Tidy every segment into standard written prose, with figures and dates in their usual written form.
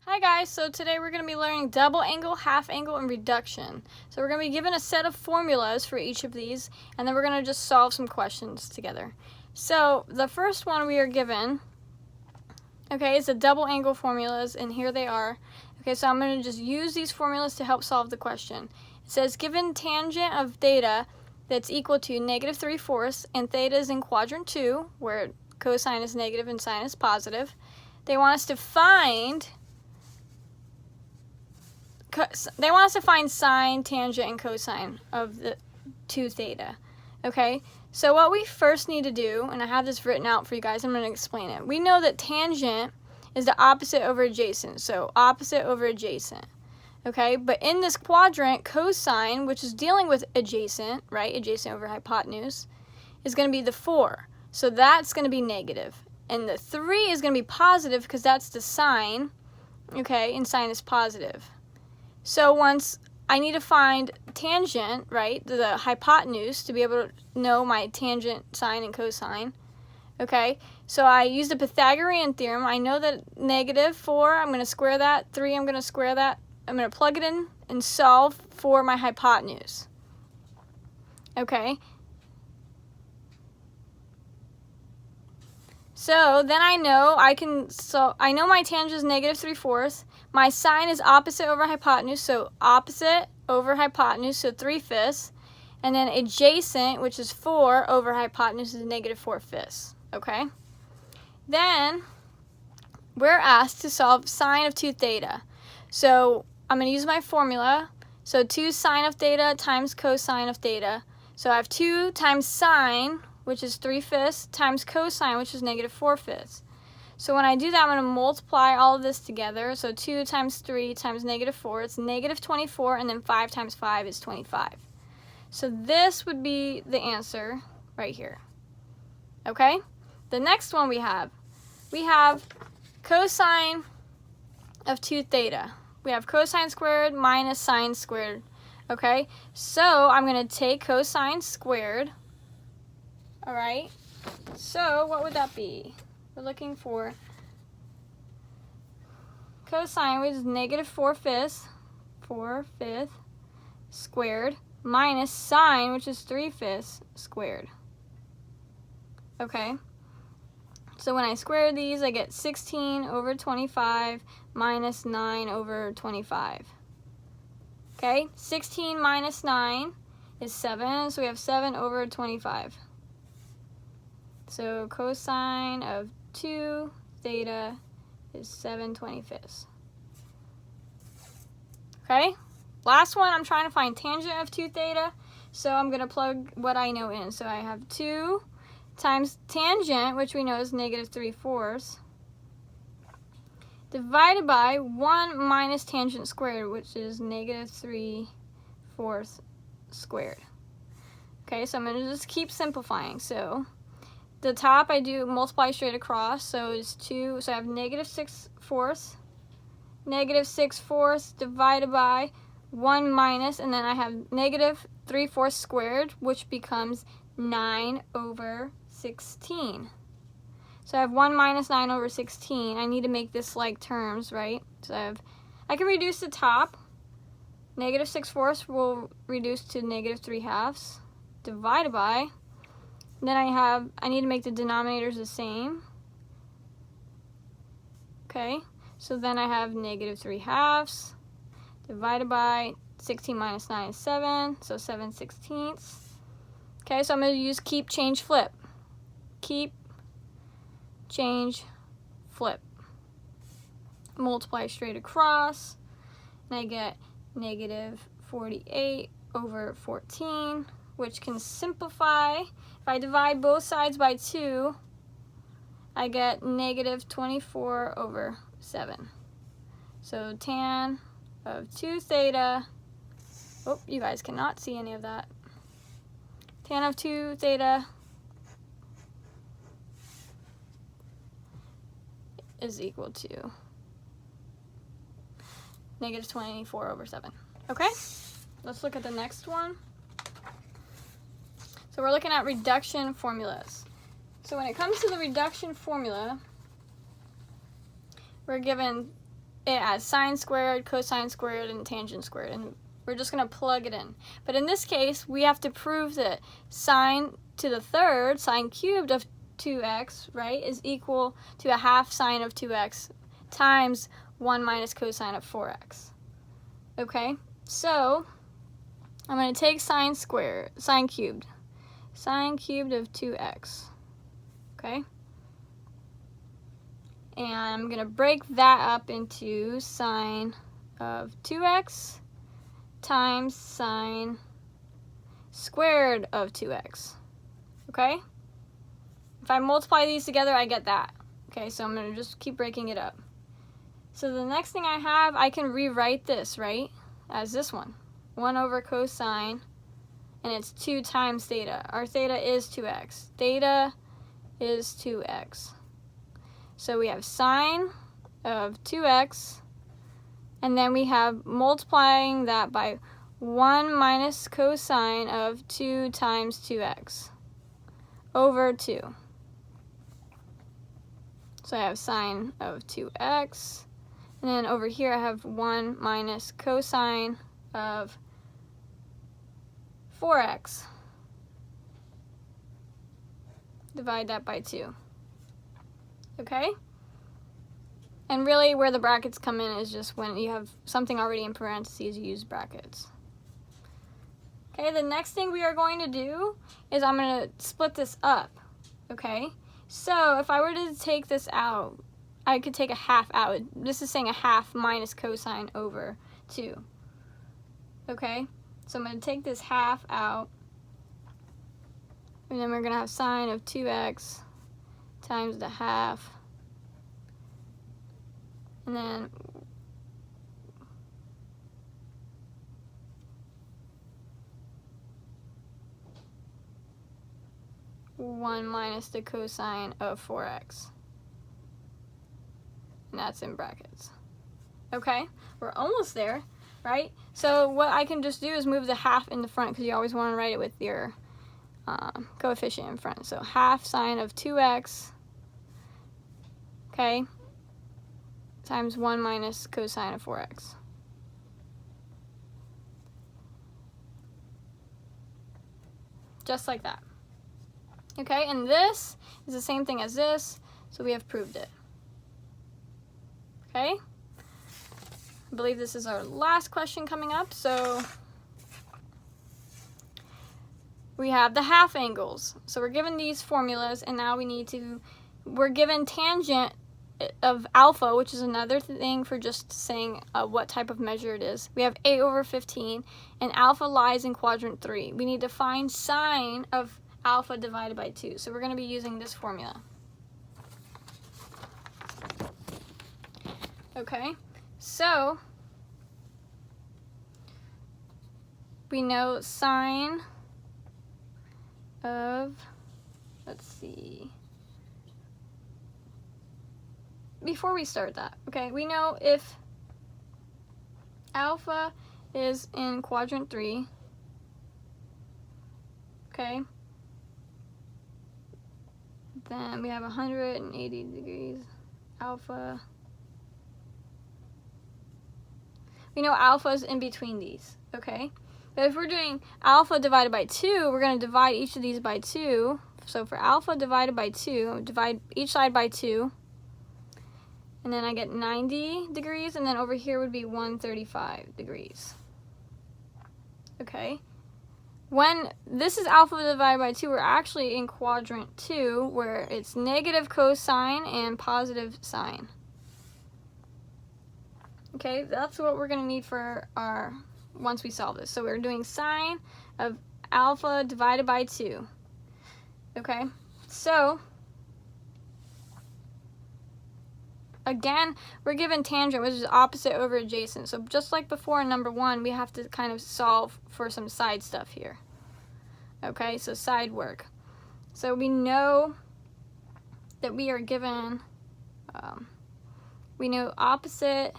Hi guys, so today we're going to be learning double angle, half angle, and reduction. So we're going to be given a set of formulas for each of these, and then we're going to just solve some questions together. So the first one we are given, okay, is the double angle formulas, and here they are. Okay, so I'm going to just use these formulas to help solve the question. It says given tangent of theta that's equal to -3/4, and theta is in quadrant 2, where cosine is negative and sine is positive. They want us to find sine, tangent, and cosine of the 2 theta. Okay, so what we first need to do, and I have this written out for you guys, I'm going to explain it. We know that tangent is the opposite over adjacent, so opposite over adjacent. Okay, but in this quadrant, cosine, which is dealing with adjacent, right, adjacent over hypotenuse, is going to be the 4. So that's going to be negative. And the 3 is going to be positive because that's the sine, okay, and sine is positive. So once I need to find tangent, right, the hypotenuse, to be able to know my tangent, sine, and cosine, okay? So I use the Pythagorean theorem. I know that -4, I'm going to square that. 3, I'm going to square that. I'm going to plug it in and solve for my hypotenuse, okay? So then I know I know my tangent is -3/4. My sine is opposite over hypotenuse, so opposite over hypotenuse, so 3/5. And then adjacent, which is 4 over hypotenuse, is -4/5. Okay? Then we're asked to solve sine of 2 theta. So I'm going to use my formula. So 2 sine of theta times cosine of theta. So I have 2 times sine, which is 3/5, times cosine, which is -4/5. So when I do that, I'm going to multiply all of this together. So 2 times 3 times -4, it's -24, and then 5 times 5 is 25. So this would be the answer right here. Okay? The next one we have cosine of 2 theta. We have cosine squared minus sine squared. Okay? So I'm going to take cosine squared. All right, so what would that be? We're looking for cosine, which is -4/5 squared, minus sine, which is 3/5 squared. Okay, so when I square these, I get 16 over 25 minus 9 over 25. Okay, 16 minus 9 is 7, so we have 7 over 25. So cosine of 2 theta is 7/25. Okay, last one, I'm trying to find tangent of 2 theta, so I'm going to plug what I know in. So I have 2 times tangent, which we know is -3/4, divided by 1 minus tangent squared, which is -3/4 squared. Okay, so I'm going to just keep simplifying. So the top I do multiply straight across, so it's 2, so I have -6/4 divided by 1 minus, and then I have -3/4 squared, which becomes 9 over 16. So I have 1 minus 9 over 16. I need to make this like terms, right? So I can reduce the top. -6/4 will reduce to -3/2 divided by, then I need to make the denominators the same. Okay, so then I have -3/2 divided by 16 minus 9 is 7, so 7/16. Okay, so I'm going to use keep, change, flip. Keep, change, flip. Multiply straight across, and I get -48 over 14, which can simplify. If I divide both sides by 2, I get -24 over 7. So tan of 2 theta, oh, you guys cannot see any of that. Tan of 2 theta is equal to -24 over 7. Okay, let's look at the next one. So we're looking at reduction formulas. So when it comes to the reduction formula, we're given it as sine squared, cosine squared, and tangent squared, and we're just going to plug it in. But in this case, we have to prove that sine to the third, sine cubed of 2x, right, is equal to a half sine of 2x times 1 minus cosine of 4x. Okay, so I'm going to take sine cubed of 2x, okay? And I'm going to break that up into sine of 2x times sine squared of 2x, okay? If I multiply these together, I get that. Okay, so I'm going to just keep breaking it up. So the next thing I have, I can rewrite this, right, as this one. 1 over cosine, and it's 2 times theta. Our theta is 2x. Theta is 2x. So we have sine of 2x, and then we have multiplying that by 1 minus cosine of 2 times 2x over 2. So I have sine of 2x, and then over here I have 1 minus cosine of 4x. Divide that by 2. Okay? And really where the brackets come in is just when you have something already in parentheses, you use brackets. Okay, the next thing we are going to do is I'm going to split this up. Okay? So if I were to take this out, I could take a half out. This is saying a half minus cosine over 2. Okay? So I'm going to take this half out, and then we're going to have sine of 2x times the half, and then one minus the cosine of 4x. And that's in brackets. Okay, we're almost there, right? So what I can just do is move the half in the front, because you always want to write it with your coefficient in front. So half sine of 2x, okay, times 1 minus cosine of 4x. Just like that. Okay, and this is the same thing as this, so we have proved it. Okay? I believe this is our last question coming up, so we have the half angles. So we're given these formulas, and now we're given tangent of alpha, which is another thing for just saying what type of measure it is. We have 8 over 15, and alpha lies in quadrant 3. We need to find sine of alpha divided by 2. So we're going to be using this formula. Okay, so we know sine of, let's see, before we start that, okay, we know if alpha is in quadrant 3, okay, then we have 180 degrees alpha. We know alpha is in between these, okay? But if we're doing alpha divided by 2, we're going to divide each of these by 2. So for alpha divided by 2, divide each side by 2. And then I get 90 degrees, and then over here would be 135 degrees. Okay? When this is alpha divided by 2, we're actually in quadrant 2, where it's negative cosine and positive sine. Okay, that's what we're going to need for our, once we solve this. So we're doing sine of alpha divided by 2. Okay, so again, we're given tangent, which is opposite over adjacent. So just like before in number 1, we have to kind of solve for some side stuff here. Okay, so side work. So we know that we are given, we know opposite,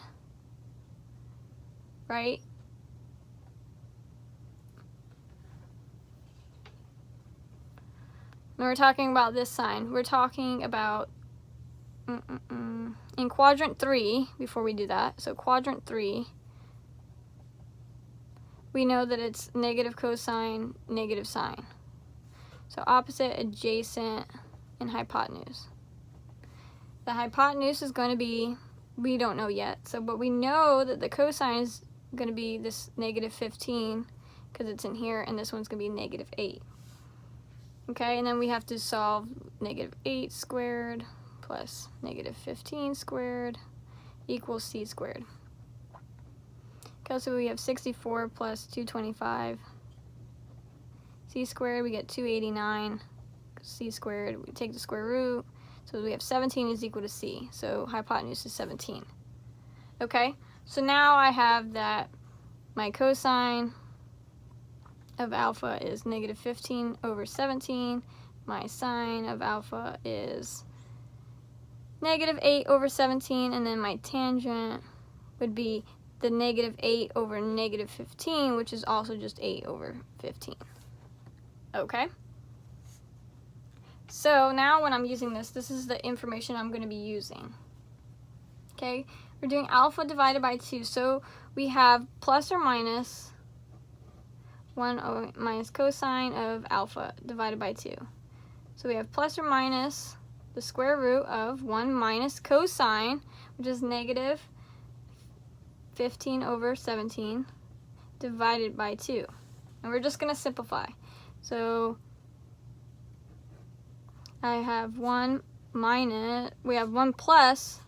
right? When we're talking about this sign, we're talking about in quadrant 3, before we do that, so quadrant 3, we know that it's negative cosine, negative sine. So opposite, adjacent, and hypotenuse. The hypotenuse is going to be, we don't know yet, but we know that the cosine is going to be this negative 15 because it's in here, and this one's going to be negative 8. Okay, and then we have to solve negative 8 squared plus negative 15 squared equals c squared. Okay, so we have 64 plus 225. C squared, we get 289. C squared, we take the square root. So we have 17 is equal to c. So hypotenuse is 17. Okay, so now I have that my cosine of alpha is negative 15 over 17. My sine of alpha is negative 8 over 17. And then my tangent would be the negative 8 over negative 15, which is also just 8 over 15. Okay? So now when I'm using this, this is the information I'm going to be using. Okay? We're doing alpha divided by 2. So we have plus or minus 1 minus cosine of alpha divided by 2. So we have plus or minus the square root of 1 minus cosine, which is negative 15 over 17 divided by 2. And we're just going to simplify. So I have 1 minus, we have 1 plus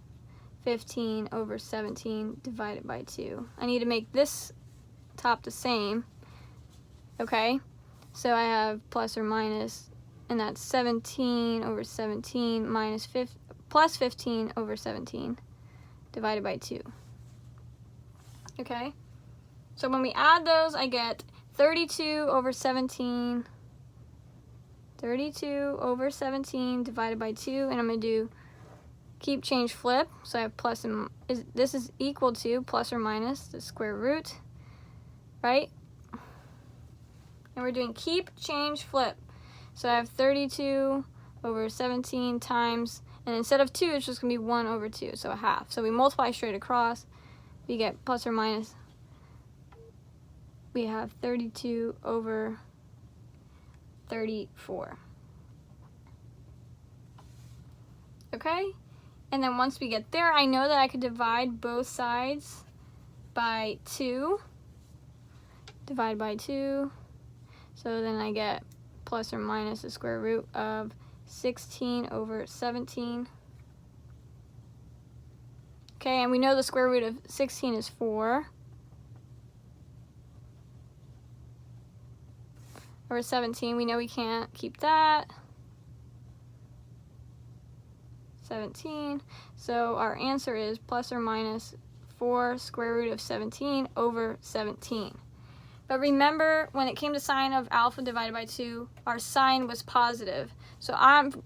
15 over 17 divided by 2. I need to make this top the same. Okay, so I have plus or minus, and that's 17 over 17 minus plus 15 over 17 divided by 2. Okay, so when we add those, I get 32 over 17, 32 over 17 divided by 2, and I'm going to do keep, change, flip. So I have plus and this is equal to plus or minus the square root, right? And we're doing keep, change, flip. So I have 32 over 17 times, and instead of 2, it's just going to be 1 over 2, so a half. So we multiply straight across. We get plus or minus. We have 32 over 34. Okay? And then once we get there, I know that I could divide both sides by 2. Divide by 2. So then I get plus or minus the square root of 16 over 17. Okay, and we know the square root of 16 is 4. Over 17, we know we can't keep that. 17. So our answer is plus or minus 4 square root of 17 over 17. But remember, when it came to sine of alpha divided by 2, our sign was positive. So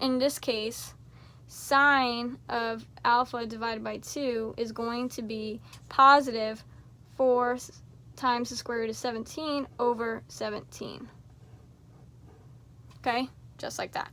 in this case, sine of alpha divided by 2 is going to be positive 4 times the square root of 17 over 17. Okay, just like that.